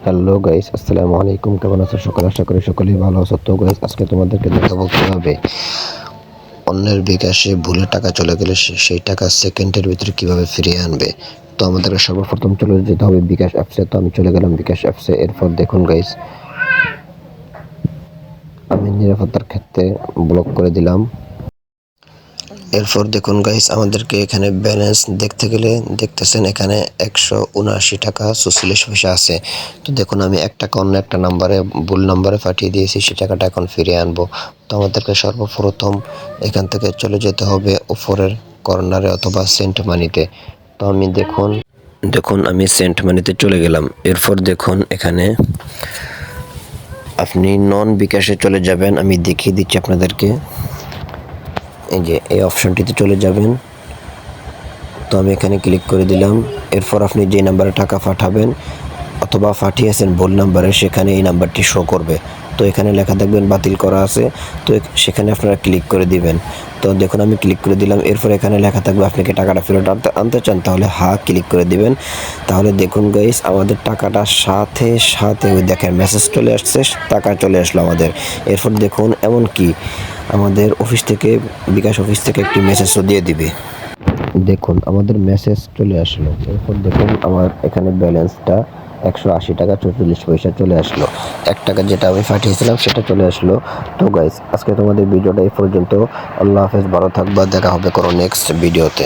Hello guys, আসসালামু আলাইকুম। কেমন আছো সকলে? আশা করি সকলেই ভালো আছো। তো গাইস, আজকে তোমাদেরকে দেখাবো কিভাবে অন্যের বিকাশে ভুলে টাকা চলে গেলে সেই টাকা সেকেন্ডের ভিতরে কিভাবে ফিরিয়ে আনবে। তো আমাদেরকে সর্বপ্রথম চলে যেতে হবে বিকাশ অ্যাপসে। তো আমি চলে গেলাম বিকাশ অ্যাপসে। এরপর দেখুন গাইস, আমি নিরাপত্তার ক্ষেত্রে ব্লক করে দিলাম। এরপর দেখুন গাইস, আমাদেরকে এখানে ব্যালেন্স দেখতে গেলে দেখতেছেন এখানে 179 টাকা 44 পয়সা আছে। তো দেখুন, আমি 1 টাকা অন্য একটা নাম্বারে, ভুল নাম্বারে পাঠিয়ে দিয়েছি। সেই টাকাটা এখন ফিরিয়ে আনবো। তো আমাদেরকে সর্বপ্রথম এখান থেকে চলে যেতে হবে উপরের কর্নারে অথবা সেন্ট মানিতে। তো আমি দেখুন আমি সেন্ট মানিতে চলে গেলাম। এরপর দেখুন এখানে আপনি নন বিকাশে চলে যাবেন। আমি দেখিয়ে দিচ্ছি আপনাদেরকে। এই যে এই অপশনটিতে চলে যাবেন। তো আমি এখানে ক্লিক করে দিলাম। এরপর আপনি যে নাম্বারে টাকা পাঠাবেন অথবা পাঠিয়েছেন ভুল নাম্বারে, সেখানে এই নাম্বারটি শো করবে। তো এখানে লেখা দেখবেন বাতিল করা আছে। তো সেখানে আপনারা ক্লিক করে দিবেন। তো দেখুন আমি ক্লিক করে দিলাম। এরপর এখানে লেখা থাকবে আপনি কি টাকাটা ফেরত আনতে চান, তাহলে হ্যাঁ ক্লিক করে দিবেন। তাহলে দেখুন গাইস, আমাদের টাকাটা সাথে সাথে ওই দেখেন মেসেজ চলে আসছে, টাকা চলে আসলো আমাদের। এরপর দেখুন এমনকি আমাদের অফিস থেকে, বিকাশ অফিস থেকে একটি মেসেজও দিয়ে দিবে। দেখুন আমাদের মেসেজ চলে আসলো। এরপর দেখুন আমার এখানে ব্যালেন্সটা 180 টাকা 44 পয়সা চলে আসলো। 1 টাকা যেটা আমি পাঠিয়েছিলাম সেটা চলে আসলো। তো গাইস, আজকে তোমাদের ভিডিওটা এই পর্যন্ত। আল্লাহ হাফেজ, ভালো থাকবা। দেখা হবে কোনো নেক্সট ভিডিওতে।